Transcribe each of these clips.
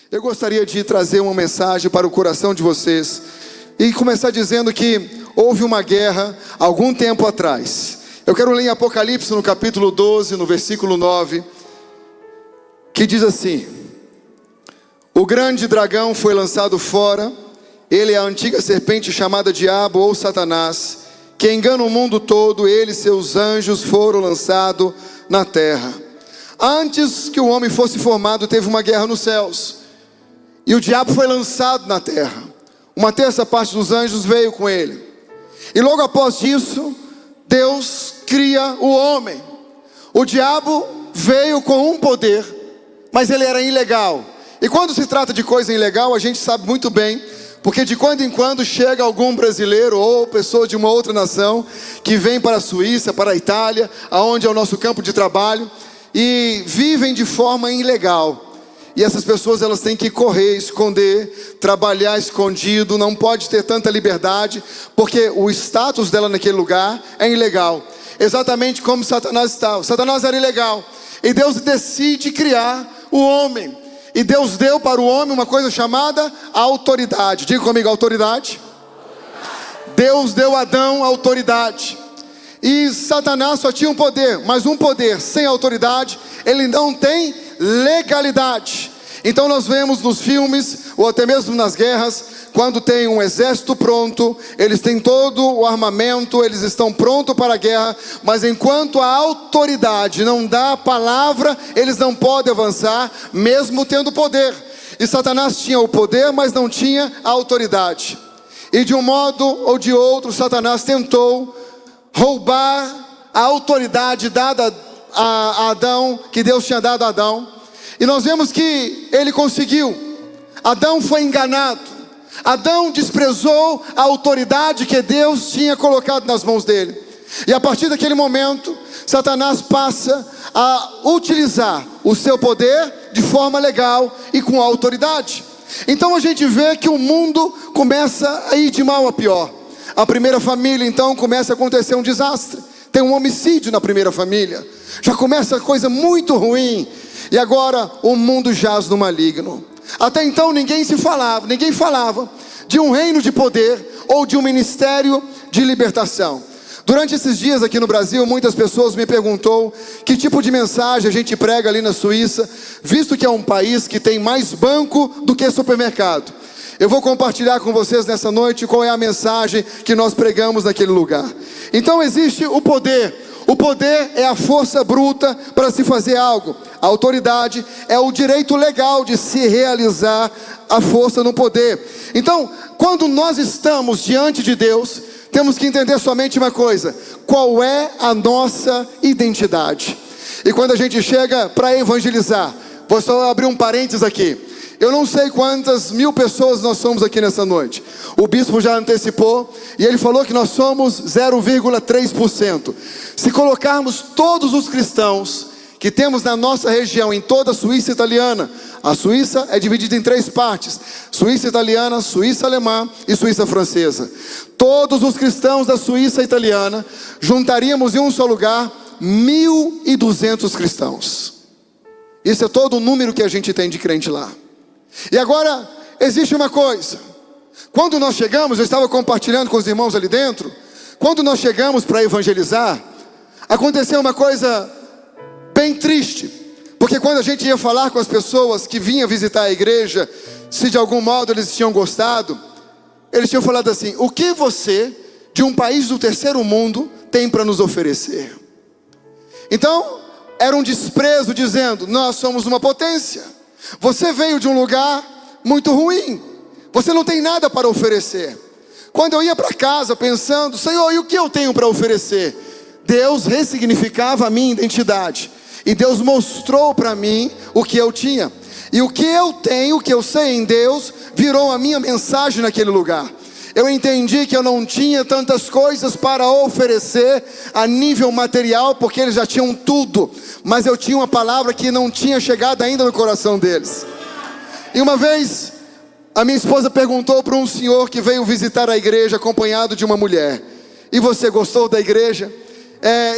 Eu gostaria de trazer uma mensagem para o coração de vocês e começar dizendo que houve uma guerra algum tempo atrás. Eu quero ler em Apocalipse no capítulo 12, no versículo 9, que diz assim: o grande dragão foi lançado fora, ele é a antiga serpente chamada Diabo ou Satanás, que engana o mundo todo. Ele e seus anjos foram lançados na terra. Antes que o homem fosse formado, teve uma guerra nos céus, e o diabo foi lançado na terra. Uma terça parte dos anjos veio com ele. E logo após isso, Deus cria o homem. O diabo veio com um poder, mas ele era ilegal. E quando se trata de coisa ilegal, a gente sabe muito bem, porque de quando em quando chega algum brasileiro ou pessoa de uma outra nação que vem para a Suíça, para a Itália, aonde é o nosso campo de trabalho, e vivem de forma ilegal. E essas pessoas, elas têm que correr, esconder, trabalhar escondido, não pode ter tanta liberdade, porque o status dela naquele lugar é ilegal. Exatamente como Satanás estava. Satanás era ilegal, e Deus decide criar o homem. E Deus deu para o homem uma coisa chamada autoridade. Diga comigo, autoridade. Deus deu a Adão autoridade. E Satanás só tinha um poder, mas um poder sem autoridade, ele não tem legalidade. Então nós vemos nos filmes, ou até mesmo nas guerras, quando tem um exército pronto, eles têm todo o armamento, eles estão prontos para a guerra, mas enquanto a autoridade não dá a palavra, eles não podem avançar, mesmo tendo poder. E Satanás tinha o poder, mas não tinha a autoridade. E de um modo ou de outro, Satanás tentou roubar a autoridade dada a Adão, que Deus tinha dado a Adão. E nós vemos que ele conseguiu. Adão foi enganado. Adão desprezou a autoridade que Deus tinha colocado nas mãos dele. E a partir daquele momento, Satanás passa a utilizar o seu poder de forma legal e com autoridade. Então a gente vê que o mundo começa a ir de mal a pior. A primeira família, então, começa a acontecer um desastre. Tem um homicídio na primeira família. Já começa coisa muito ruim. E agora o mundo jaz no maligno. Até então ninguém falava de um reino de poder ou de um ministério de libertação. Durante esses dias aqui no Brasil, muitas pessoas me perguntou que tipo de mensagem a gente prega ali na Suíça, visto que é um país que tem mais banco do que supermercado. Eu vou compartilhar com vocês nessa noite qual é a mensagem que nós pregamos naquele lugar. Então existe o poder. O poder é a força bruta para se fazer algo. A autoridade é o direito legal de se realizar a força no poder. Então, quando nós estamos diante de Deus, temos que entender somente uma coisa: qual é a nossa identidade. E quando a gente chega para evangelizar, vou só abrir um parênteses aqui. Eu não sei quantas mil pessoas nós somos aqui nessa noite. O bispo já antecipou e ele falou que nós somos 0,3%. Se colocarmos todos os cristãos que temos na nossa região, em toda a Suíça italiana, a Suíça é dividida em 3 partes: Suíça italiana, Suíça alemã e Suíça francesa. Todos os cristãos da Suíça italiana, juntaríamos em um só lugar 1.200 cristãos. Isso é todo o número que a gente tem de crente lá. E agora, existe uma coisa. Quando nós chegamos, eu estava compartilhando com os irmãos ali dentro, quando nós chegamos para evangelizar, aconteceu uma coisa bem triste. Porque quando a gente ia falar com as pessoas que vinham visitar a igreja, se de algum modo eles tinham gostado, eles tinham falado assim: o que você, de um país do terceiro mundo, tem para nos oferecer? Então, era um desprezo dizendo: nós somos uma potência. Você veio de um lugar muito ruim, você não tem nada para oferecer. Quando eu ia para casa pensando: Senhor, e o que eu tenho para oferecer? Deus ressignificava a minha identidade, e Deus mostrou para mim o que eu tinha. E o que eu tenho, o que eu sei em Deus, virou a minha mensagem naquele lugar. Eu entendi que eu não tinha tantas coisas para oferecer a nível material, porque eles já tinham tudo, mas eu tinha uma palavra que não tinha chegado ainda no coração deles. E uma vez, a minha esposa perguntou para um senhor que veio visitar a igreja acompanhado de uma mulher: e você gostou da igreja?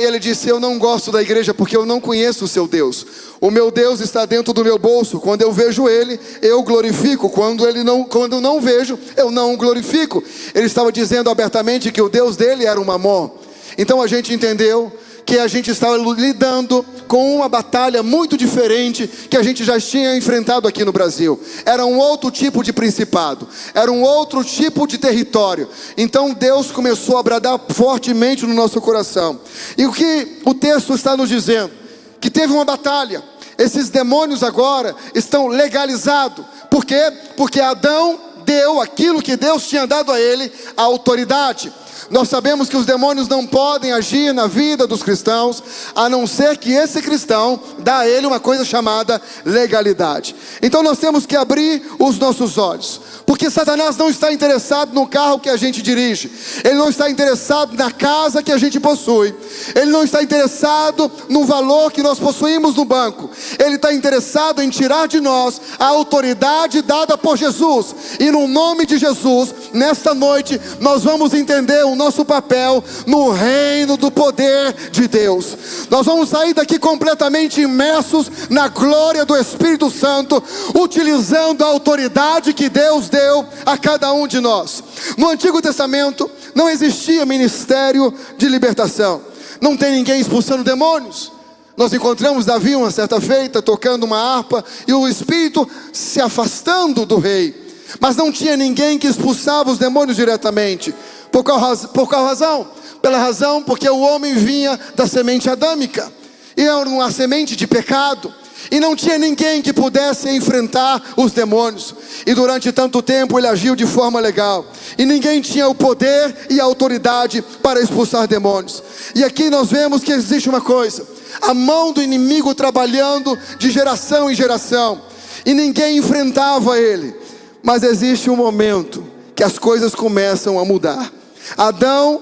Ele disse: eu não gosto da igreja porque eu não conheço o seu Deus. O meu Deus está dentro do meu bolso. Quando eu vejo Ele, eu glorifico. Quando eu não vejo, eu não glorifico. Ele estava dizendo abertamente que o Deus dele era o Mamon. Então a gente entendeu que a gente estava lidando com uma batalha muito diferente que a gente já tinha enfrentado aqui no Brasil. Era um outro tipo de principado, era um outro tipo de território. Então Deus começou a bradar fortemente no nosso coração. E o que o texto está nos dizendo? Que teve uma batalha. Esses demônios agora estão legalizados. Por quê? Porque Adão deu aquilo que Deus tinha dado a ele, a autoridade. Nós sabemos que os demônios não podem agir na vida dos cristãos, a não ser que esse cristão dá a ele uma coisa chamada legalidade. Então nós temos que abrir os nossos olhos, porque Satanás não está interessado no carro que a gente dirige, ele não está interessado na casa que a gente possui, ele não está interessado no valor que nós possuímos no banco, ele está interessado em tirar de nós a autoridade dada por Jesus. E no nome de Jesus, nesta noite, nós vamos entender o nosso papel no reino do poder de Deus. Nós vamos sair daqui completamente imersos na glória do Espírito Santo, utilizando a autoridade que Deus deu a cada um de nós. No Antigo Testamento não existia ministério de libertação, não tem ninguém expulsando demônios. Nós encontramos Davi uma certa feita tocando uma harpa e o Espírito se afastando do rei, mas não tinha ninguém que expulsava os demônios diretamente. Por qual razão? Pela razão porque o homem vinha da semente adâmica, e era uma semente de pecado, e não tinha ninguém que pudesse enfrentar os demônios. E durante tanto tempo ele agiu de forma legal, e ninguém tinha o poder e a autoridade para expulsar demônios. E aqui nós vemos que existe uma coisa: a mão do inimigo trabalhando de geração em geração, e ninguém enfrentava ele. Mas existe um momento que as coisas começam a mudar. Adão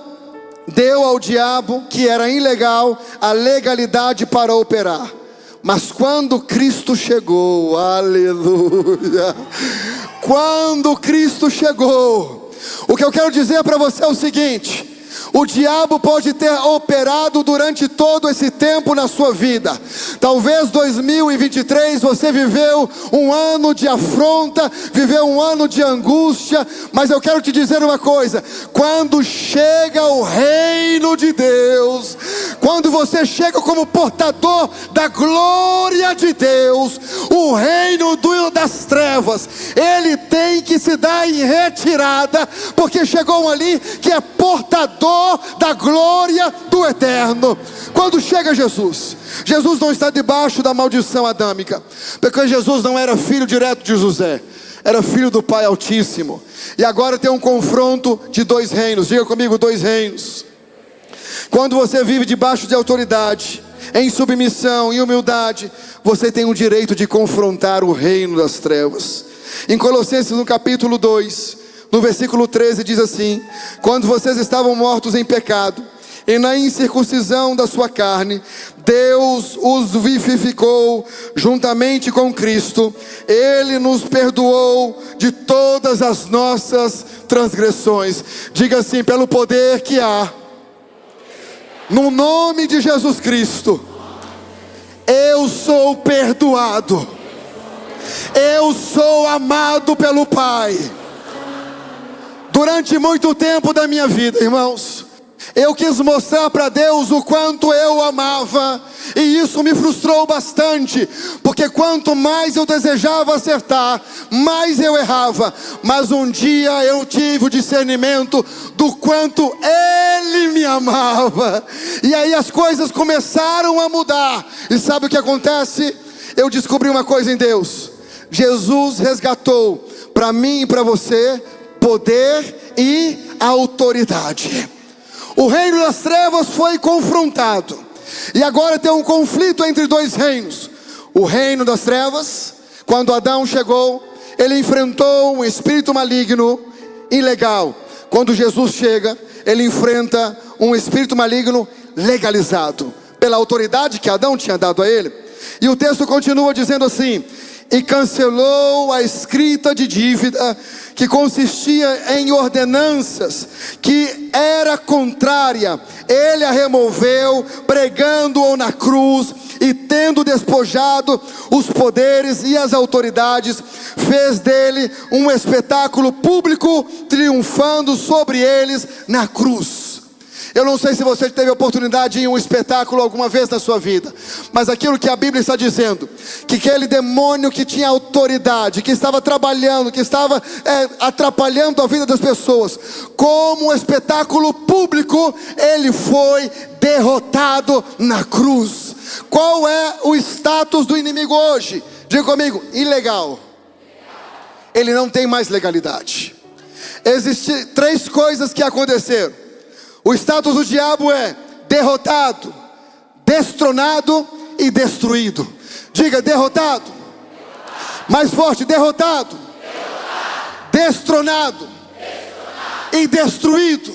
deu ao diabo, que era ilegal, a legalidade para operar. Mas quando Cristo chegou, aleluia, quando Cristo chegou, o que eu quero dizer para você é o seguinte: o diabo pode ter operado durante todo esse tempo na sua vida. Talvez 2023 você viveu um ano de afronta, viveu um ano de angústia, mas eu quero te dizer uma coisa: quando chega o reino de Deus, quando você chega como portador da glória de Deus, o reino das trevas, ele tem que se dar em retirada, porque chegou um ali que é portador da glória do eterno. Quando chega Jesus, Jesus não está debaixo da maldição adâmica, porque Jesus não era filho direto de José, era filho do Pai Altíssimo. E agora tem um confronto de dois reinos. Diga comigo: dois reinos. Quando você vive debaixo de autoridade, em submissão e humildade, você tem o direito de confrontar o reino das trevas. Em Colossenses, no capítulo 2, no versículo 13, diz assim: quando vocês estavam mortos em pecado e na incircuncisão da sua carne, Deus os vivificou juntamente com Cristo. Ele nos perdoou de todas as nossas transgressões. Diga assim: pelo poder que há no nome de Jesus Cristo, eu sou perdoado, eu sou amado pelo Pai. Durante muito tempo da minha vida, irmãos, eu quis mostrar para Deus o quanto eu amava, e isso me frustrou bastante, porque quanto mais eu desejava acertar, mais eu errava. Mas um dia eu tive o discernimento do quanto Ele me amava, e aí as coisas começaram a mudar. E sabe o que acontece? Eu descobri uma coisa em Deus: Jesus resgatou para mim e para você poder e autoridade. O reino das trevas foi confrontado, e agora tem um conflito entre dois reinos. O reino das trevas, quando Adão chegou, ele enfrentou um espírito maligno ilegal. Quando Jesus chega, ele enfrenta um espírito maligno legalizado, pela autoridade que Adão tinha dado a ele. E o texto continua dizendo assim: e cancelou a escrita de dívida que consistia em ordenanças que era contrária. Ele a removeu, pregando-o na cruz, e tendo despojado os poderes e as autoridades, fez dele um espetáculo público, triunfando sobre eles na cruz. Eu não sei se você teve a oportunidade de ir em um espetáculo alguma vez na sua vida, mas aquilo que a Bíblia está dizendo, que aquele demônio que tinha autoridade, que estava trabalhando, que estava atrapalhando a vida das pessoas, como um espetáculo público, ele foi derrotado na cruz. Qual é o status do inimigo hoje? Diga comigo: ilegal. Ele não tem mais legalidade. Existem 3 coisas que aconteceram. O status do diabo é derrotado, destronado e destruído. Diga: derrotado. Mais forte: derrotado. Destronado e destruído.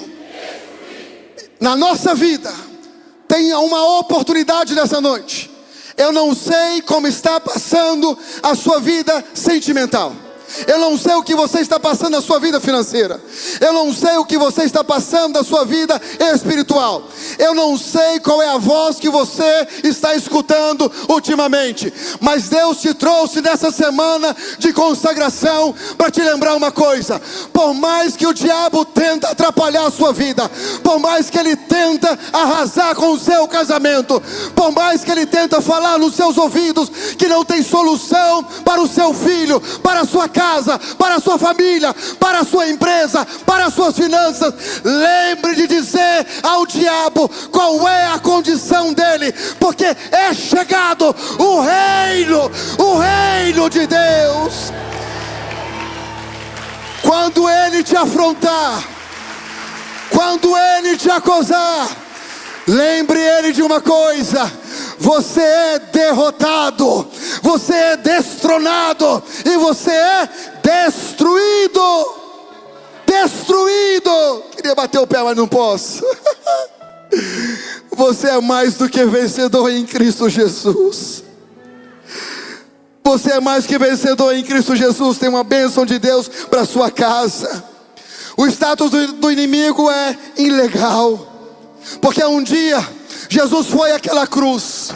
Na nossa vida tem uma oportunidade nessa noite. Eu não sei como está passando a sua vida sentimental. Eu não sei o que você está passando na sua vida financeira. Eu não sei o que você está passando na sua vida espiritual. Eu não sei qual é a voz que você está escutando ultimamente. Mas Deus te trouxe nessa semana de consagração para te lembrar uma coisa: por mais que o diabo tenta atrapalhar a sua vida, por mais que ele tenta arrasar com o seu casamento, por mais que ele tenta falar nos seus ouvidos que não tem solução para o seu filho, para a sua casa, para a sua família, para a sua empresa, para as suas finanças, lembre de dizer ao diabo qual é a condição dele, porque é chegado o reino de Deus. Quando ele te afrontar, quando ele te acusar, lembre ele de uma coisa: você é derrotado, você é destronado e você é destruído. Destruído. Queria bater o pé, mas não posso. Você é mais do que vencedor em Cristo Jesus. Você é mais que vencedor em Cristo Jesus. Tem uma bênção de Deus para sua casa. O status do inimigo é ilegal, porque um dia Jesus foi àquela cruz.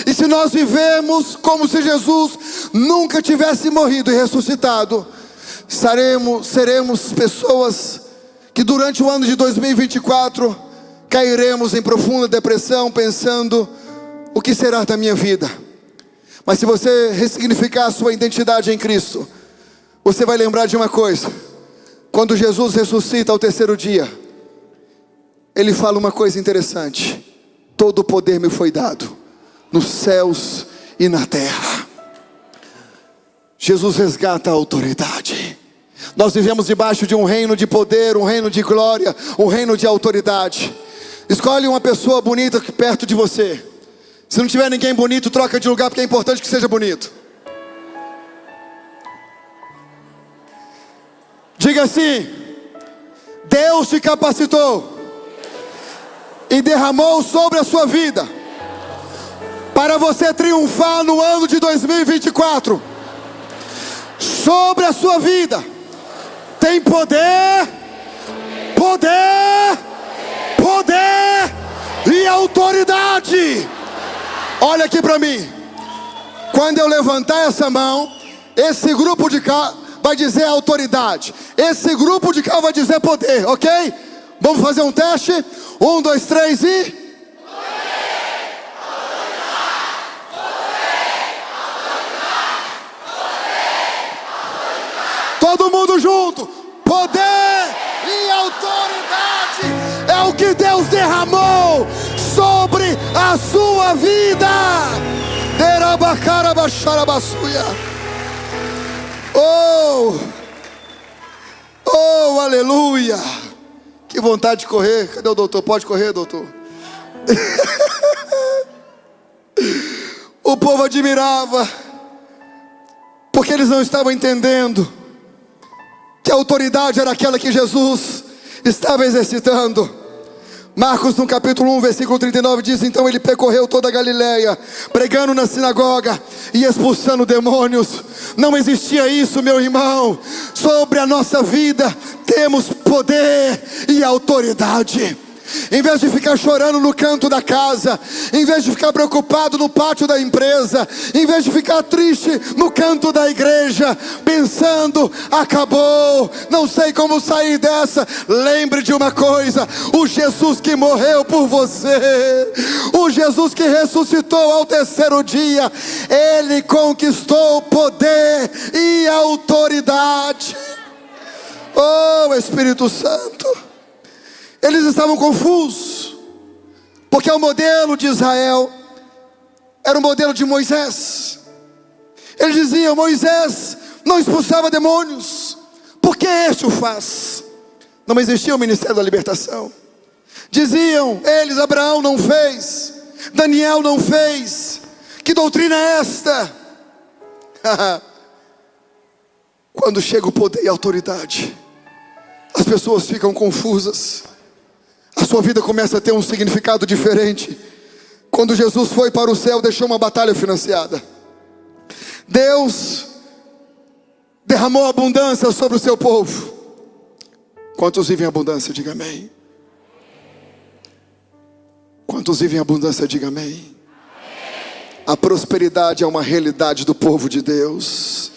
E se nós vivemos como se Jesus nunca tivesse morrido e ressuscitado, seremos pessoas que durante o ano de 2024 cairemos em profunda depressão, pensando: o que será da minha vida? Mas se você ressignificar a sua identidade em Cristo, você vai lembrar de uma coisa: quando Jesus ressuscita ao 3º dia, Ele fala uma coisa interessante: todo o poder me foi dado nos céus e na terra. Jesus resgata a autoridade. Nós vivemos debaixo de um reino de poder, um reino de glória, um reino de autoridade. Escolhe uma pessoa bonita perto de você. Se não tiver ninguém bonito, troca de lugar, porque é importante que seja bonito. Diga assim: Deus te capacitou e derramou sobre a sua vida para você triunfar no ano de 2024. Sobre a sua vida tem poder, poder, poder e autoridade. Olha aqui para mim. Quando eu levantar essa mão, esse grupo de cá vai dizer autoridade, esse grupo de cá vai dizer poder, ok? Vamos fazer um teste? 1, 2, 3 e... todo mundo junto. Poder e autoridade é o que Deus derramou sobre a sua vida. Oh, aleluia. Que vontade de correr. Cadê o doutor? Pode correr, doutor? O povo admirava, porque eles não estavam entendendo que a autoridade era aquela que Jesus estava exercitando. Marcos no capítulo 1, versículo 39 diz: então ele percorreu toda a Galileia, pregando na sinagoga e expulsando demônios. Não existia isso, meu irmão. Sobre a nossa vida temos poder e autoridade. Em vez de ficar chorando no canto da casa, em vez de ficar preocupado no pátio da empresa, em vez de ficar triste no canto da igreja, pensando, acabou, não sei como sair dessa, lembre de uma coisa: o Jesus que morreu por você, o Jesus que ressuscitou ao terceiro dia, Ele conquistou poder e autoridade. Oh, Espírito Santo. Eles estavam confusos, porque o modelo de Israel era o modelo de Moisés. Eles diziam: Moisés não expulsava demônios, por que este o faz? Não existia o ministério da libertação. Diziam eles: Abraão não fez, Daniel não fez, que doutrina é esta? Quando chega o poder e a autoridade, as pessoas ficam confusas. A sua vida começa a ter um significado diferente. Quando Jesus foi para o céu, deixou uma batalha financiada. Deus derramou abundância sobre o seu povo. Quantos vivem em abundância? Diga amém. Quantos vivem em abundância? Diga amém. A prosperidade é uma realidade do povo de Deus,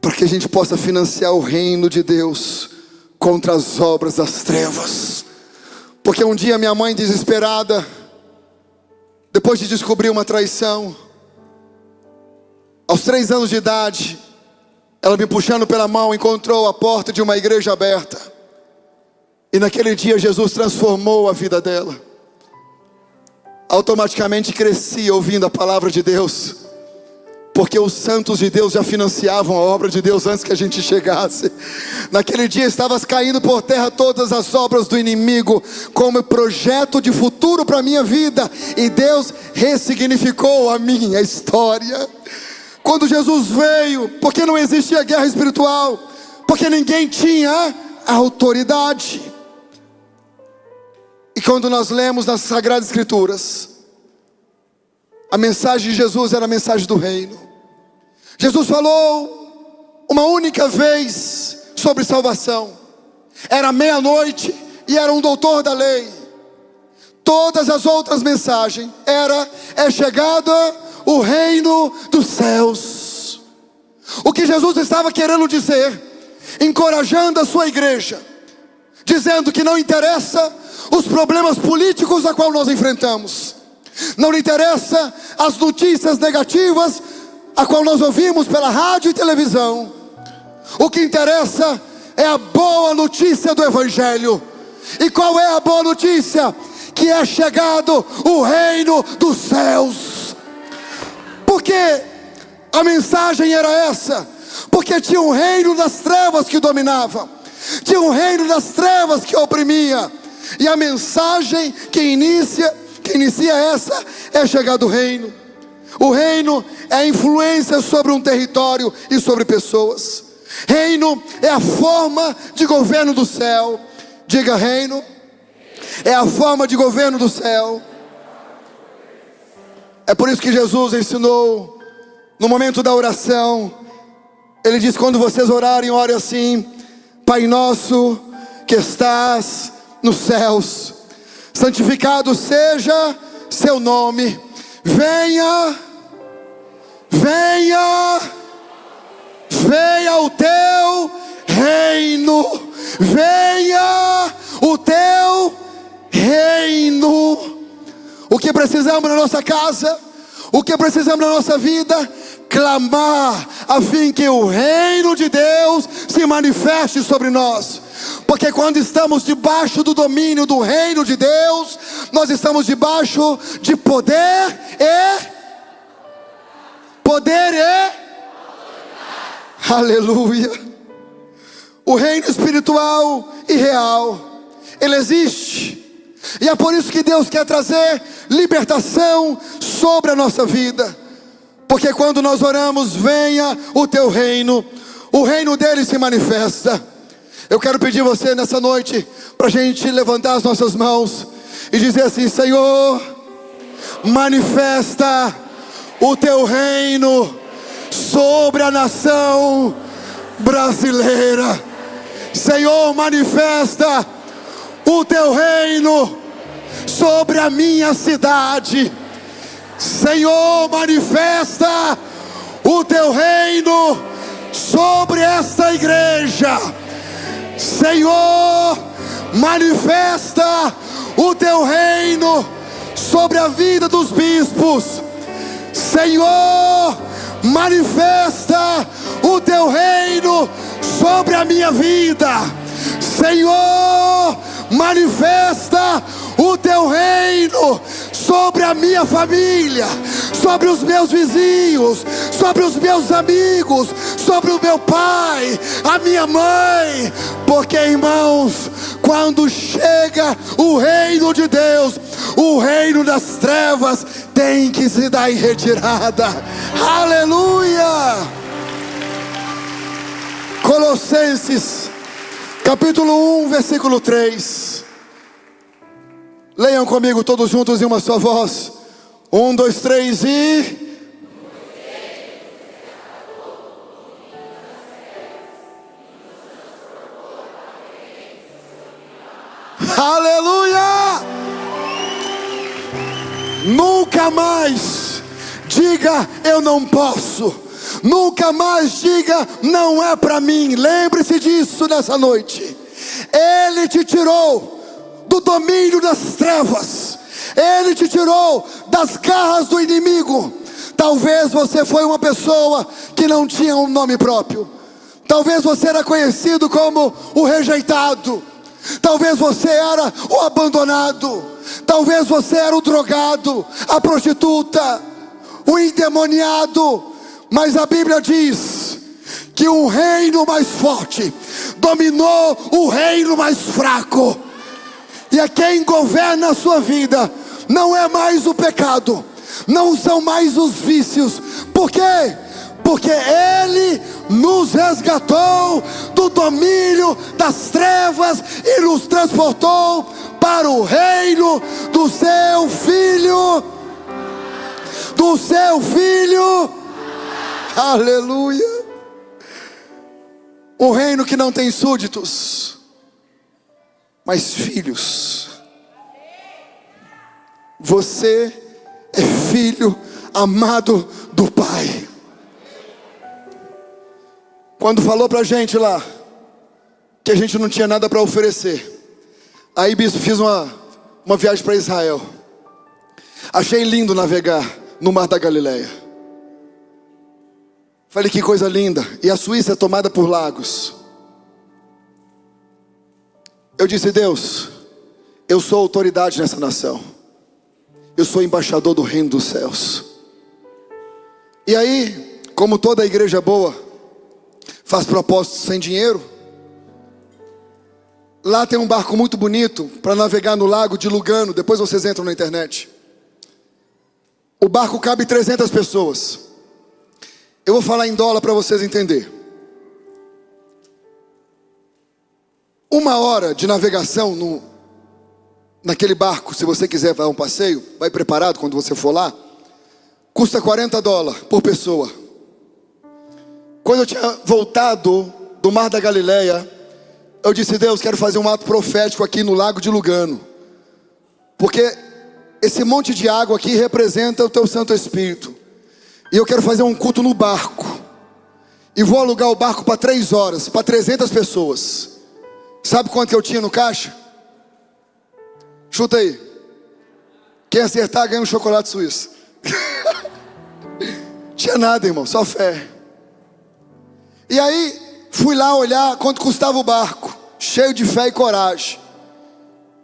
para que a gente possa financiar o reino de Deus contra as obras das trevas. Porque um dia minha mãe, desesperada, depois de descobrir uma traição, aos 3 anos de idade, ela me puxando pela mão, encontrou a porta de uma igreja aberta, e naquele dia Jesus transformou a vida dela. Automaticamente cresci ouvindo a palavra de Deus, porque os santos de Deus já financiavam a obra de Deus antes que a gente chegasse. Naquele dia estavam caindo por terra todas as obras do inimigo, como projeto de futuro para a minha vida, e Deus ressignificou a minha história. Quando Jesus veio, porque não existia guerra espiritual, porque ninguém tinha autoridade. E quando nós lemos nas Sagradas Escrituras, a mensagem de Jesus era a mensagem do reino. Jesus falou uma única vez sobre salvação. Era meia-noite e era um doutor da lei. Todas as outras mensagens é chegada o reino dos céus. O que Jesus estava querendo dizer, encorajando a sua igreja, dizendo que não interessa os problemas políticos a qual nós enfrentamos, não lhe interessa as notícias negativas a qual nós ouvimos pela rádio e televisão. O que interessa é a boa notícia do Evangelho. E qual é a boa notícia? Que é chegado o reino dos céus. Porque a mensagem era essa? Porque tinha um reino das trevas que dominava, tinha um reino das trevas que oprimia. E a mensagem que inicia essa é chegado o reino. O reino é a influência sobre um território e sobre pessoas. Reino é a forma de governo do céu. Diga: reino é a forma de governo do céu. É por isso que Jesus ensinou no momento da oração. Ele diz: quando vocês orarem, ore assim: Pai nosso que estás nos céus, santificado seja seu nome. Venha o teu reino. Venha o teu reino. O que precisamos na nossa casa, o que precisamos na nossa vida? Clamar a fim que o reino de Deus se manifeste sobre nós. Porque quando estamos debaixo do domínio do reino de Deus, nós estamos debaixo de poder e aleluia. O reino espiritual e real, ele existe. E é por isso que Deus quer trazer libertação sobre a nossa vida. Porque quando nós oramos, venha o teu reino, o reino dele se manifesta. Eu quero pedir você nessa noite para a gente levantar as nossas mãos e dizer assim: Senhor, manifesta o teu reino sobre a nação brasileira. Senhor, manifesta o teu reino sobre a minha cidade. Senhor, manifesta o teu reino sobre esta igreja. Senhor, manifesta o teu reino sobre a vida dos bispos. Senhor, manifesta o teu reino sobre a minha vida. Senhor, manifesta o teu reino sobre a minha família, sobre os meus vizinhos, sobre os meus amigos, sobre o meu pai, a minha mãe. Porque, irmãos, quando chega o reino de Deus, o reino das trevas tem que se dar em retirada. Aleluia! Colossenses capítulo 1, versículo 3. Leiam comigo todos juntos em uma só voz. 1, 2, 3 e... Aleluia! Nunca mais diga eu não posso. Nunca mais diga não é para mim. Lembre-se disso nessa noite. Ele te tirou do domínio das trevas. Ele te tirou das garras do inimigo. Talvez você foi uma pessoa que não tinha um nome próprio. Talvez você era conhecido como o rejeitado. Talvez você era o abandonado. Talvez você era o drogado, a prostituta, o endemoniado. Mas a Bíblia diz que um reino mais forte dominou o reino mais fraco. E a quem governa a sua vida não é mais o pecado, não são mais os vícios. Por quê? Porque Ele nos resgatou do domínio das trevas e nos transportou para o reino do seu Filho. Do seu Filho. Aleluia. Um reino que não tem súditos, mas filhos. Você é filho amado do Pai. Quando falou pra gente lá que a gente não tinha nada para oferecer, aí bispo, fiz uma viagem para Israel. Achei lindo navegar no Mar da Galileia. Falei, que coisa linda. E a Suíça é tomada por lagos. Eu disse: Deus, eu sou autoridade nessa nação. Eu sou embaixador do reino dos céus. E aí, como toda igreja boa faz propósitos sem dinheiro, lá tem um barco muito bonito para navegar no lago de Lugano. Depois vocês entram na internet. O barco cabe 300 pessoas. Eu vou falar em dólar para vocês entenderem. 1 hora de navegação naquele barco, se você quiser dar um passeio, vai preparado quando você for lá, custa $40 por pessoa. Quando eu tinha voltado do Mar da Galileia, eu disse: Deus, quero fazer um ato profético aqui no lago de Lugano, porque esse monte de água aqui representa o teu Santo Espírito. E eu quero fazer um culto no barco. E vou alugar o barco para 3 horas, para 300 pessoas. Sabe quanto que eu tinha no caixa? Chuta aí. Quem acertar ganha um chocolate suíço. Tinha nada, irmão, só fé. E aí, fui lá olhar quanto custava o barco, cheio de fé e coragem.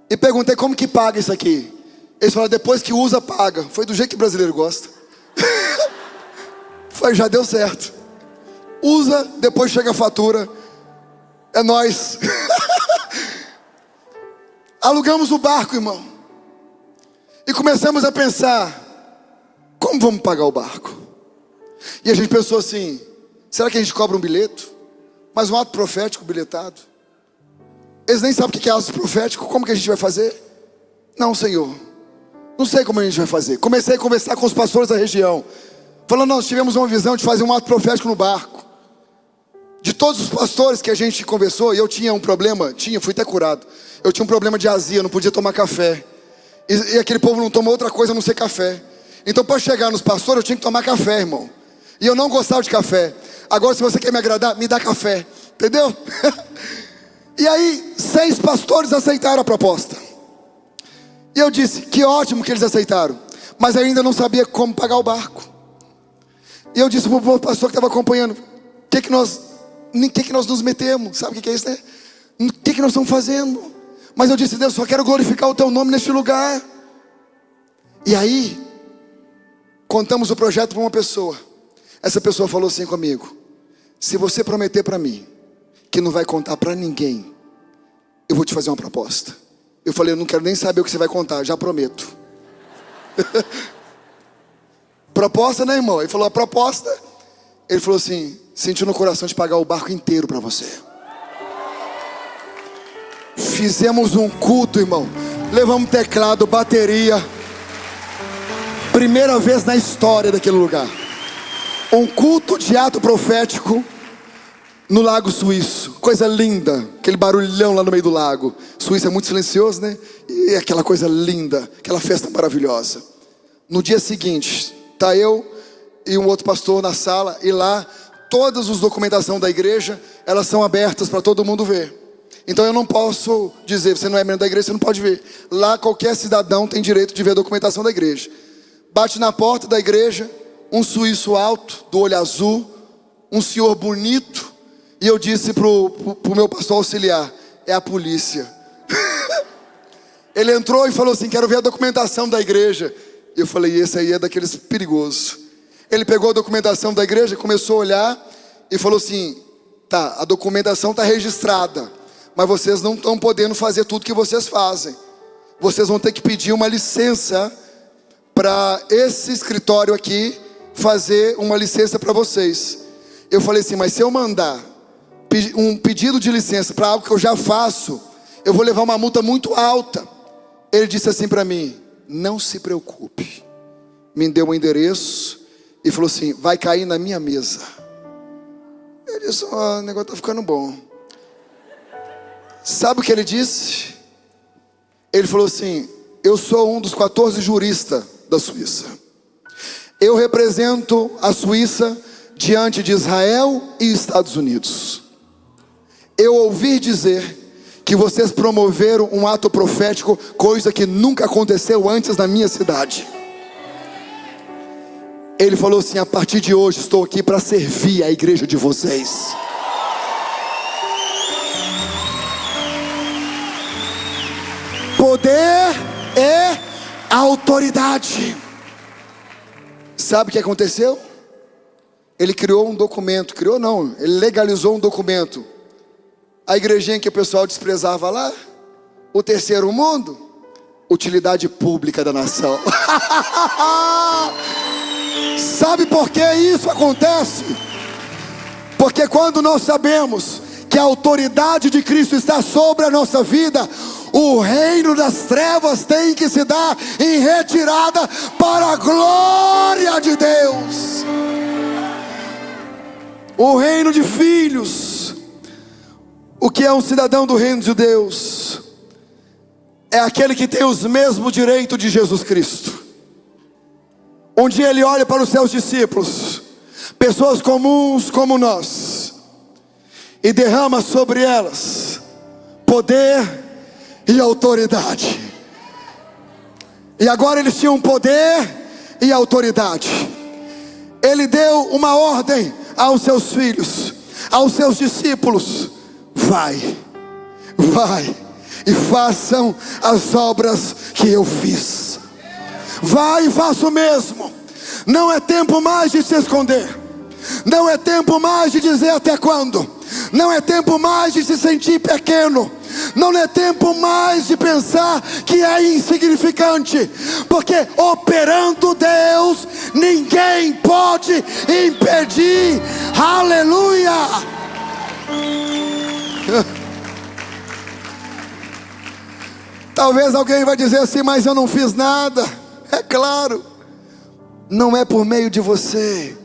E perguntei: como que paga isso aqui? Eles falaram: depois que usa, paga. Foi do jeito que o brasileiro gosta. Foi, já deu certo. Usa, depois chega a fatura. É nóis. Alugamos o barco, irmão. E começamos a pensar: como vamos pagar o barco? E a gente pensou assim: será que a gente cobra um bilhete? Mas um ato profético bilhetado? Eles nem sabem o que é ato profético. Como que a gente vai fazer? Não, Senhor, não sei como a gente vai fazer. Comecei a conversar com os pastores da região, falando, nós tivemos uma visão de fazer um ato profético no barco. De todos os pastores que a gente conversou, e eu tinha um problema, fui até curado. Eu tinha um problema de azia, não podia tomar café. E aquele povo não toma outra coisa a não ser café. Então para chegar nos pastores eu tinha que tomar café, irmão. E eu não gostava de café. Agora se você quer me agradar, me dá café. Entendeu? E aí 6 pastores aceitaram a proposta. E eu disse, que ótimo que eles aceitaram. Mas eu ainda não sabia como pagar o barco. E eu disse para o pastor que estava acompanhando, o que nós nos metemos? Sabe o que é isso, né? O que nós estamos fazendo? Mas eu disse, Deus, só quero glorificar o teu nome neste lugar. E aí contamos o projeto para uma pessoa. Essa pessoa falou assim comigo, se você prometer para mim que não vai contar para ninguém, eu vou te fazer uma proposta. Eu falei, eu não quero nem saber o que você vai contar, já prometo. Proposta, né, irmão? Ele falou, a proposta. Ele falou assim, sentiu no coração de pagar o barco inteiro para você. Fizemos um culto, irmão. Levamos teclado, bateria. Primeira vez na história daquele lugar. Um culto de ato profético no Lago Suíço. Coisa linda. Aquele barulhão lá no meio do lago. Suíça é muito silencioso, né? E aquela coisa linda. Aquela festa maravilhosa. No dia seguinte, tá eu e um outro pastor na sala. E lá, todas as documentações da igreja, elas são abertas para todo mundo ver. Então eu não posso dizer, você não é membro da igreja, você não pode ver. Lá qualquer cidadão tem direito de ver a documentação da igreja. Bate na porta da igreja um suíço alto, do olho azul, um senhor bonito. E eu disse pro meu pastor auxiliar, é a polícia. Ele entrou e falou assim, quero ver a documentação da igreja. E eu falei, esse aí é daqueles perigosos. Ele pegou a documentação da igreja, começou a olhar e falou assim, tá, a documentação está registrada, mas vocês não estão podendo fazer tudo que vocês fazem. Vocês vão ter que pedir uma licença para esse escritório aqui fazer uma licença para vocês. Eu falei assim, mas se eu mandar um pedido de licença para algo que eu já faço, eu vou levar uma multa muito alta. Ele disse assim para mim, não se preocupe. Me deu um endereço e falou assim, vai cair na minha mesa. Eu disse, o negócio está ficando bom. Sabe o que ele disse? Ele falou assim, eu sou um dos 14 juristas da Suíça. Eu represento a Suíça diante de Israel e Estados Unidos. Eu ouvi dizer que vocês promoveram um ato profético, coisa que nunca aconteceu antes na minha cidade. Ele falou assim, a partir de hoje estou aqui para servir a igreja de vocês. Poder e autoridade. Sabe o que aconteceu? Ele criou um documento, ele legalizou um documento. A igrejinha que o pessoal desprezava lá, o terceiro mundo, utilidade pública da nação. Sabe por que isso acontece? Porque quando nós sabemos que a autoridade de Cristo está sobre a nossa vida, o reino das trevas tem que se dar em retirada para a glória de Deus. O reino de filhos. O que é um cidadão do reino de Deus? É aquele que tem os mesmos direitos de Jesus Cristo. Um dia ele olha para os seus discípulos, pessoas comuns como nós, e derrama sobre elas poder e autoridade. E agora eles tinham poder e autoridade. Ele deu uma ordem aos seus filhos, aos seus discípulos: vai e façam as obras que eu fiz. Vai e faça o mesmo. Não é tempo mais de se esconder. Não é tempo mais de dizer até quando. Não é tempo mais de se sentir pequeno. Não é tempo mais de pensar que é insignificante. Porque operando Deus, ninguém pode impedir. Aleluia. Talvez alguém vai dizer assim: mas eu não fiz nada. É claro, não é por meio de você,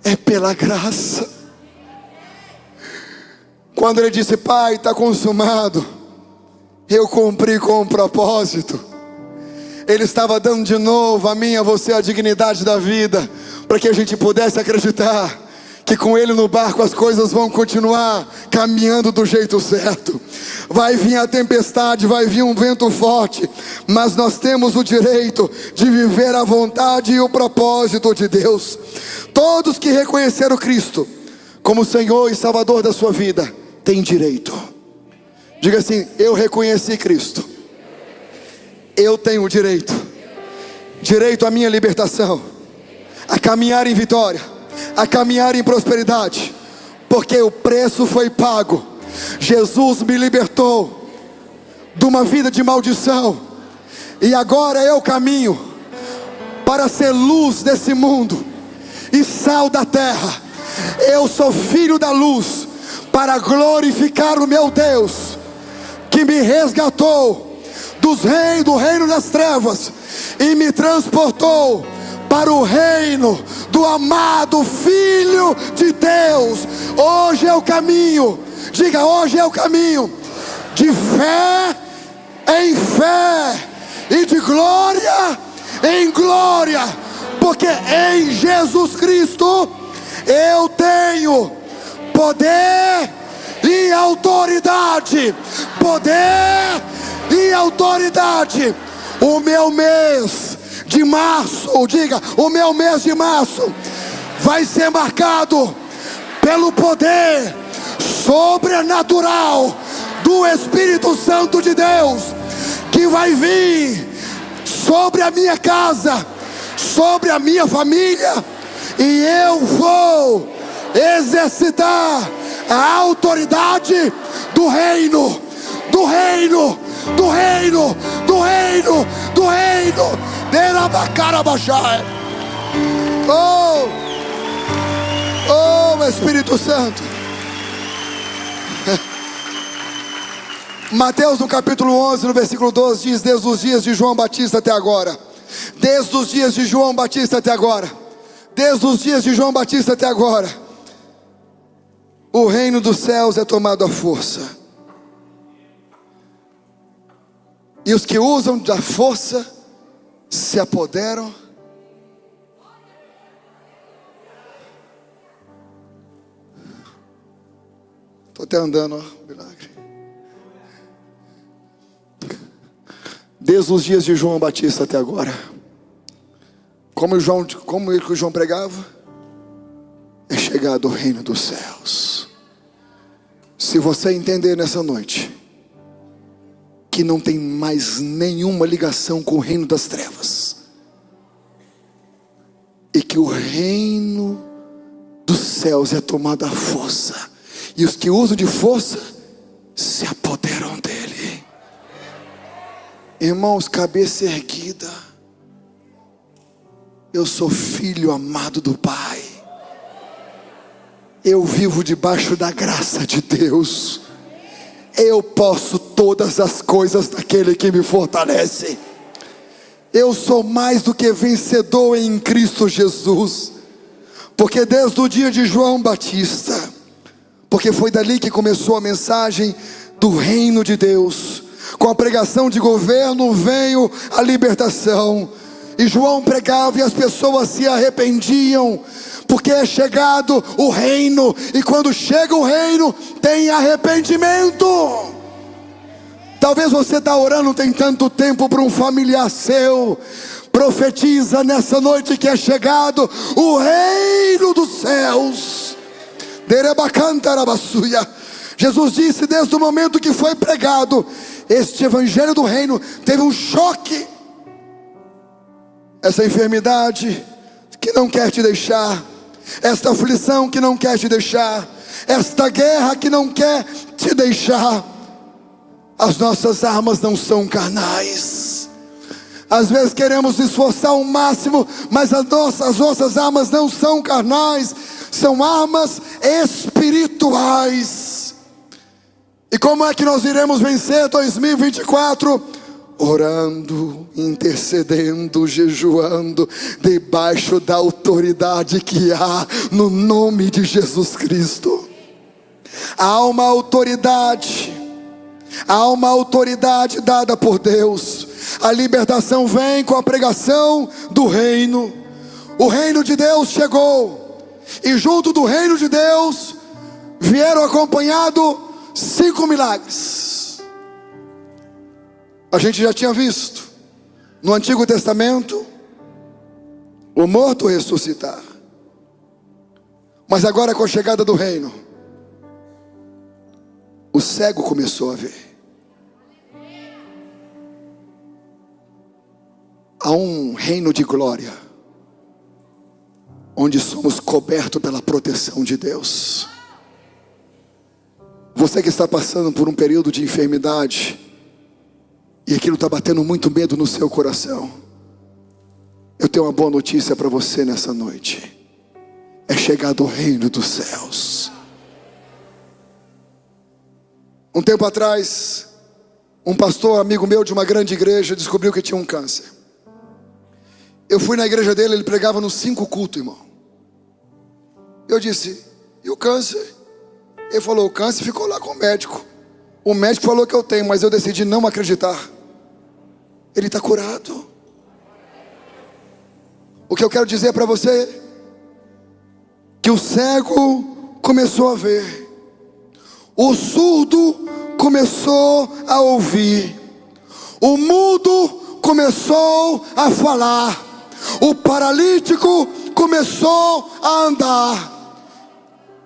é pela graça. Quando ele disse: Pai, está consumado, eu cumpri com o propósito. Ele estava dando de novo a mim e a você a dignidade da vida, para que a gente pudesse acreditar que com ele no barco as coisas vão continuar caminhando do jeito certo. Vai vir a tempestade, vai vir um vento forte, mas nós temos o direito de viver a vontade e o propósito de Deus. Todos que reconheceram Cristo como Senhor e Salvador da sua vida têm direito. Diga assim: eu reconheci Cristo, eu tenho direito à minha libertação, a caminhar em vitória, a caminhar em prosperidade, porque o preço foi pago. Jesus me libertou de uma vida de maldição, e agora eu caminho para ser luz desse mundo e sal da terra. Eu sou filho da luz, para glorificar o meu Deus, que me resgatou do reino das trevas e me transportou para o reino do amado Filho de Deus. Hoje é o caminho, diga: hoje é o caminho de fé em fé e de glória em glória, porque em Jesus Cristo eu tenho poder e autoridade. Poder e autoridade. O meu mês de março, diga, o meu mês de março vai ser marcado pelo poder sobrenatural do Espírito Santo de Deus, que vai vir sobre a minha casa, sobre a minha família, e eu vou exercitar a autoridade do reino, do reino, do reino, do reino, do reino de Rabacarabachai. Oh Espírito Santo. Mateus no capítulo 11, no versículo 12 diz: desde os dias de João Batista até agora, desde os dias de João Batista até agora, desde os dias de João Batista até agora, o reino dos céus é tomado à força, e os que usam da força se apoderam. Estou até andando, ó, milagre. Desde os dias de João Batista até agora, como o João pregava, é chegado o reino dos céus. Se você entender nessa noite que não tem mais nenhuma ligação com o reino das trevas, e que o reino dos céus é tomado à força, e os que usam de força se apoderam dele. Irmãos, cabeça erguida. Eu sou filho amado do Pai. Eu vivo debaixo da graça de Deus. Eu posso todas as coisas daquele que me fortalece. Eu sou mais do que vencedor em Cristo Jesus. Porque desde o dia de João Batista, porque foi dali que começou a mensagem do reino de Deus, com a pregação de governo veio a libertação. E João pregava e as pessoas se arrependiam, porque é chegado o reino. E quando chega o reino, tem arrependimento. Talvez você está orando tem tanto tempo para um familiar seu. Profetiza nessa noite que é chegado o reino dos céus. Jesus disse, desde o momento que foi pregado este evangelho do reino, teve um choque. Essa enfermidade que não quer te deixar, esta aflição que não quer te deixar, esta guerra que não quer te deixar. As nossas armas não são carnais. Às vezes queremos esforçar ao máximo, mas as nossas armas não são carnais, são armas espirituais. E como é que nós iremos vencer 2024? orando, intercedendo, jejuando, debaixo da autoridade que há no nome de Jesus Cristo. Há uma autoridade dada por Deus. A libertação vem com a pregação do reino. O reino de Deus chegou, e junto do reino de Deus vieram acompanhados 5 milagres. A gente já tinha visto no Antigo Testamento o morto ressuscitar, mas agora, com a chegada do reino, o cego começou a ver. Há um reino de glória, onde somos cobertos pela proteção de Deus. Você que está passando por um período de enfermidade, e aquilo está batendo muito medo no seu coração, eu tenho uma boa notícia para você nessa noite. É chegado o reino dos céus. Um tempo atrás, um pastor amigo meu de uma grande igreja descobriu que tinha um câncer. Eu fui na igreja dele, ele pregava nos 5 cultos, irmão. Eu disse: e o câncer? Ele falou: o câncer ficou lá com o médico. O médico falou que eu tenho, mas eu decidi não acreditar. Ele está curado. O que eu quero dizer para você, que o cego começou a ver, o surdo começou a ouvir, o mudo começou a falar, o paralítico começou a andar.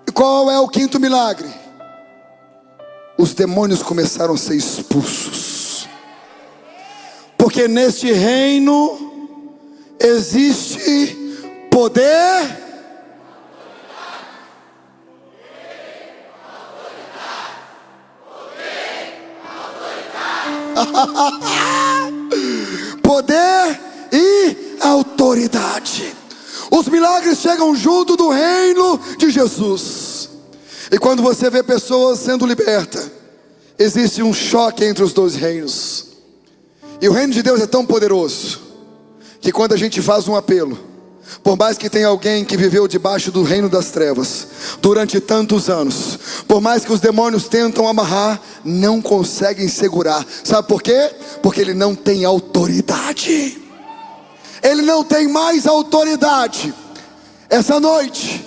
E qual é o 5º milagre? Os demônios começaram a ser expulsos. Porque neste reino existe poder, poder e autoridade. Os milagres chegam junto do reino de Jesus. E quando você vê pessoas sendo libertas, existe um choque entre os 2 reinos. E o reino de Deus é tão poderoso, que quando a gente faz um apelo, por mais que tenha alguém que viveu debaixo do reino das trevas durante tantos anos, por mais que os demônios tentam amarrar, não conseguem segurar. Sabe por quê? Porque ele não tem autoridade. Ele não tem mais autoridade. Essa noite,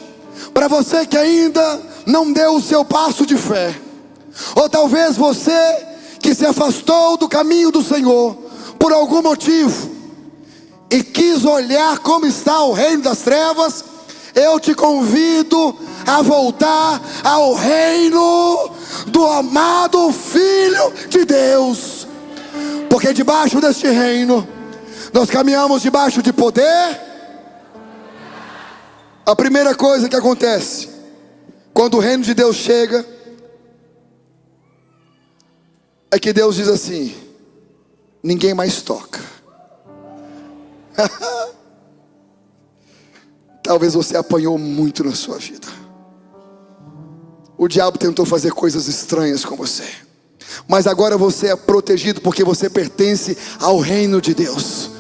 para você que ainda não deu o seu passo de fé, ou talvez você que se afastou do caminho do Senhor por algum motivo e quis olhar como está o reino das trevas, eu te convido a voltar ao reino do amado Filho de Deus. Porque debaixo deste reino, nós caminhamos debaixo de poder. A primeira coisa que acontece quando o reino de Deus chega, é que Deus diz assim: ninguém mais toca. Talvez você apanhou muito na sua vida. O diabo tentou fazer coisas estranhas com você, mas agora você é protegido, porque você pertence ao reino de Deus.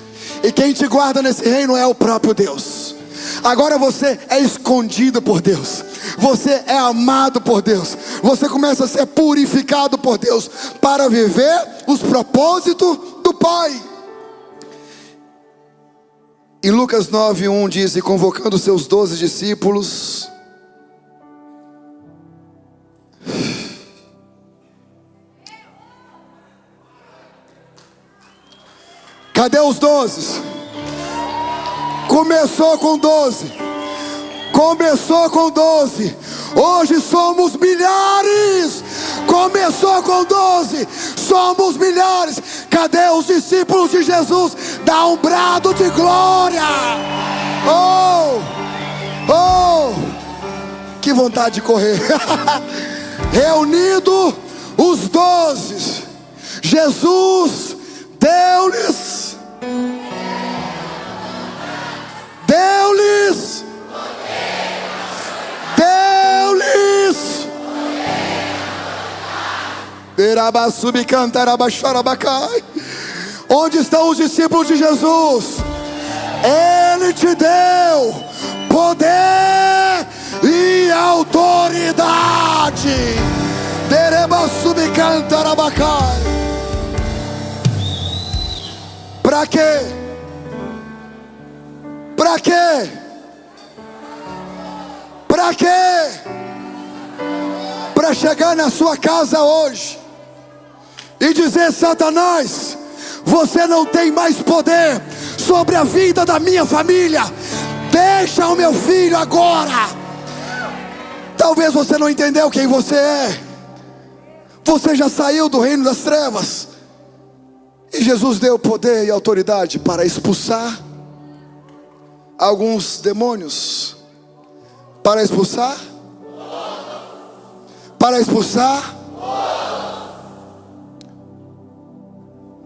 E quem te guarda nesse reino é o próprio Deus. Agora você é escondido por Deus, você é amado por Deus, você começa a ser purificado por Deus, para viver os propósitos do Pai. Em Lucas 9:1 diz: e convocando seus 12 discípulos, cadê os 12? Começou com 12. Começou com 12. Hoje somos milhares. Começou com 12. Somos milhares. Cadê os discípulos de Jesus? Dá um brado de glória. Oh, oh, que vontade de correr. Reunido os 12, Jesus deu-lhes Onde estão os discípulos de Jesus? Ele te deu poder e autoridade. Para quê? Para quê? Para quê? Para chegar na sua casa hoje e dizer: Satanás, você não tem mais poder sobre a vida da minha família. Deixa o meu filho agora. Talvez você não entendeu quem você é. Você já saiu do reino das trevas, e Jesus deu poder e autoridade para expulsar alguns demônios. Para expulsar? Para expulsar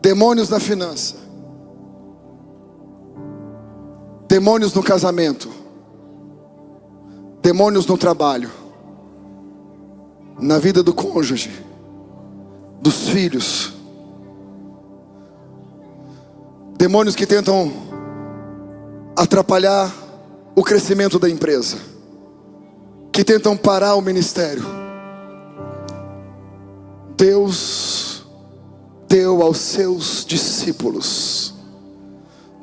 demônios na finança, demônios no casamento, demônios no trabalho, na vida do cônjuge, dos filhos, demônios que tentam atrapalhar o crescimento da empresa, que tentam parar o ministério. Deus deu aos seus discípulos.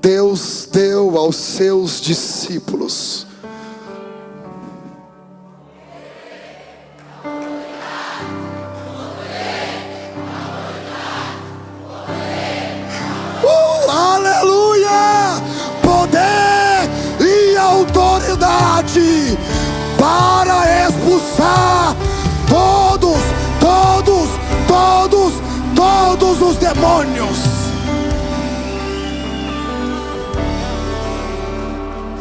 Deus deu aos seus discípulos aleluia! Poder e autoridade para expulsar todos os demônios.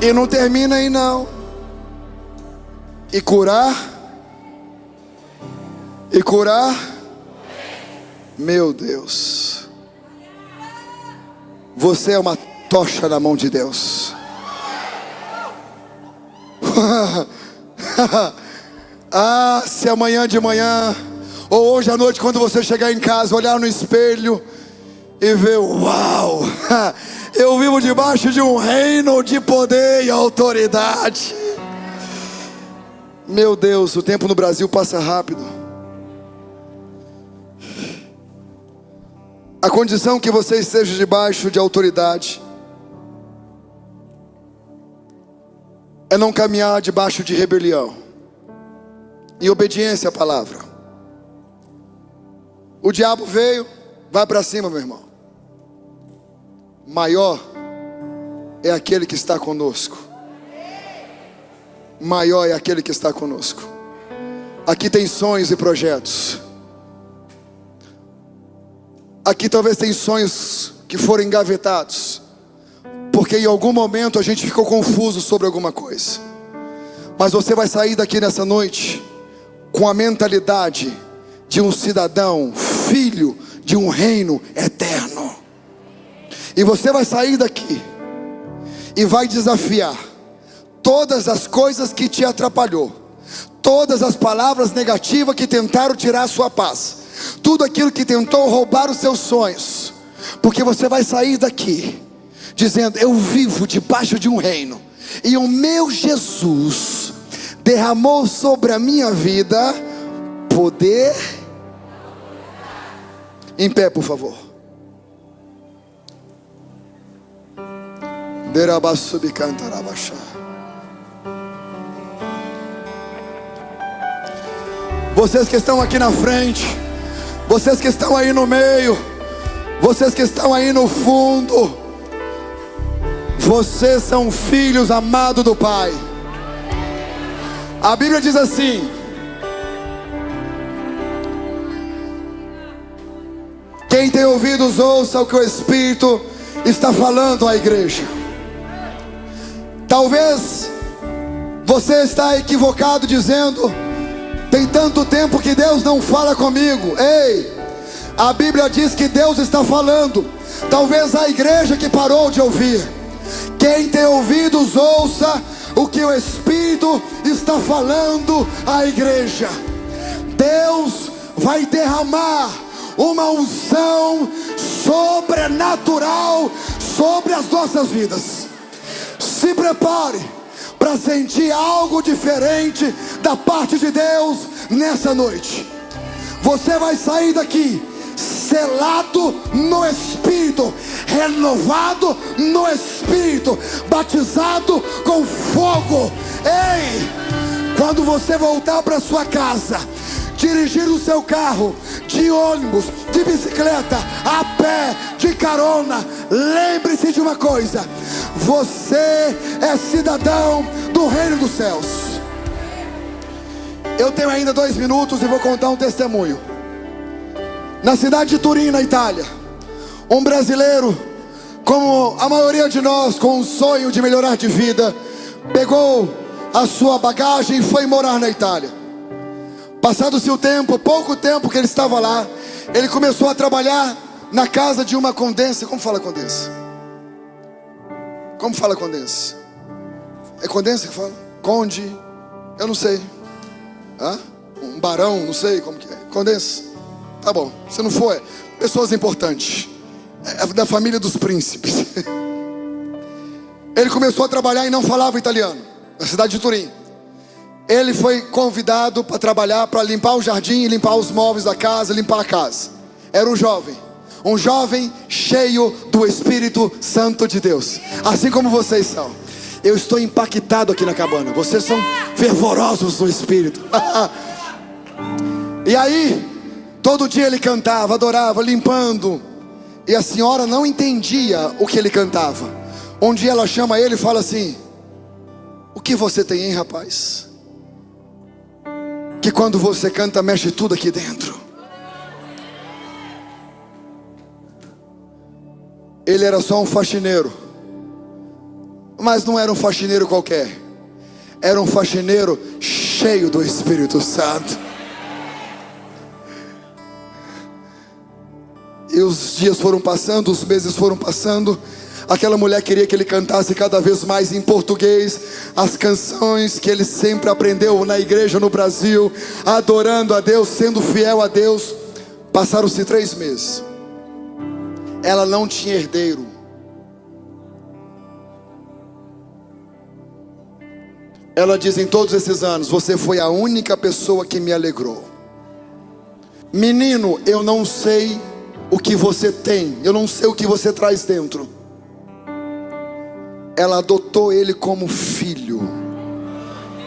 E não termina aí não. E curar. Meu Deus. Você é uma tocha na mão de Deus. Ah, se amanhã de manhã, ou hoje à noite, quando você chegar em casa, olhar no espelho e ver: uau, eu vivo debaixo de um reino de poder e autoridade. Meu Deus, o tempo no Brasil passa rápido. A condição que você esteja debaixo de autoridade é não caminhar debaixo de rebelião, em obediência à palavra. O diabo veio, vai para cima, meu irmão. Maior é aquele que está conosco. Maior é aquele que está conosco. Aqui tem sonhos e projetos. Aqui talvez tem sonhos que foram engavetados, porque em algum momento a gente ficou confuso sobre alguma coisa. Mas você vai sair daqui nessa noite com a mentalidade de um cidadão, filho de um reino eterno. E você vai sair daqui e vai desafiar todas as coisas que te atrapalhou, todas as palavras negativas que tentaram tirar a sua paz, tudo aquilo que tentou roubar os seus sonhos. Porque você vai sair daqui dizendo: eu vivo debaixo de um reino, e o meu Jesus derramou sobre a minha vida poder. Em pé, por favor. Vocês que estão aqui na frente, vocês que estão aí no meio, vocês que estão aí no fundo, vocês são filhos amados do Pai. A Bíblia diz assim: quem tem ouvidos ouça o que o Espírito está falando à igreja. Talvez você está equivocado dizendo: tem tanto tempo que Deus não fala comigo. Ei, a Bíblia diz que Deus está falando. Talvez a igreja que parou de ouvir. Quem tem ouvidos ouça o que o Espírito está falando à igreja. Deus vai derramar uma unção sobrenatural sobre as nossas vidas. Se prepare para sentir algo diferente da parte de Deus nessa noite. Você vai sair daqui selado no Espírito, renovado no Espírito, batizado com fogo. Ei, quando você voltar para sua casa, dirigir o seu carro, de ônibus, de bicicleta, a pé, de carona, lembre-se de uma coisa: você é cidadão do reino dos céus. Eu tenho ainda 2 minutos e vou contar um testemunho. Na cidade de Turim, na Itália, um brasileiro, como a maioria de nós, com um sonho de melhorar de vida, pegou a sua bagagem e foi morar na Itália. Passado-se o tempo, pouco tempo que ele estava lá, ele começou a trabalhar na casa de uma condessa. Como fala condessa? Como fala condessa? É condessa que fala? Conde? Eu não sei. Hã? Um barão, não sei como que é. Condessa? Tá bom, se não for, pessoas importantes, é da família dos príncipes. Ele começou a trabalhar e não falava italiano, na cidade de Turim. Ele foi convidado para trabalhar, para limpar o jardim, limpar os móveis da casa, limpar a casa. Era um jovem cheio do Espírito Santo de Deus, assim como vocês são. Eu estou impactado aqui na cabana. Vocês são fervorosos no Espírito. E aí, todo dia ele cantava, adorava, limpando. E a senhora não entendia o que ele cantava. Um dia ela chama ele e fala assim: o que você tem, hein, rapaz? Que quando você canta, mexe tudo aqui dentro. Ele era só um faxineiro. Mas não era um faxineiro qualquer. Era um faxineiro cheio do Espírito Santo. E os dias foram passando, os meses foram passando. Aquela mulher queria que ele cantasse cada vez mais em português as canções que ele sempre aprendeu na igreja no Brasil, adorando a Deus, sendo fiel a Deus. Passaram-se 3 meses. Ela não tinha herdeiro. Ela diz: em todos esses anos, você foi a única pessoa que me alegrou. Menino, eu não sei o que você tem, eu não sei o que você traz dentro. Ela adotou ele como filho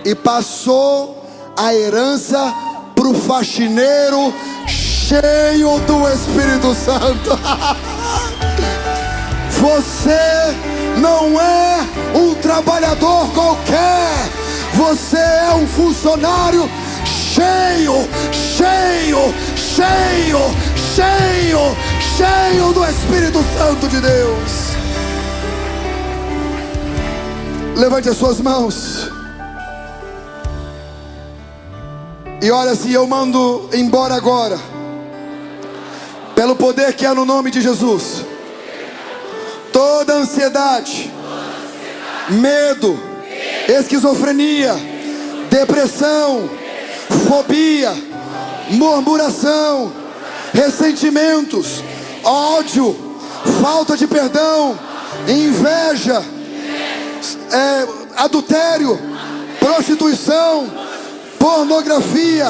e passou a herança para o faxineiro cheio do Espírito Santo. Você não é um trabalhador qualquer. Você é um funcionário cheio do Espírito Santo de Deus. Levante as suas mãos e olha assim: eu mando embora agora, pelo poder que há no nome de Jesus, toda ansiedade, medo, esquizofrenia, depressão, fobia, murmuração, ressentimentos, ódio, falta de perdão, inveja, adultério, prostituição, pornografia.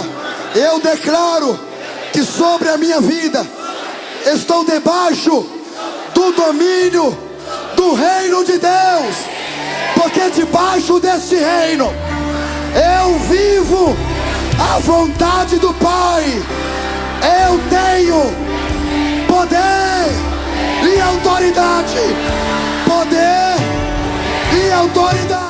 Eu declaro que sobre a minha vida estou debaixo do domínio do reino de Deus, porque debaixo deste reino eu vivo a vontade do Pai. Eu tenho poder e autoridade. Poder e autoridade.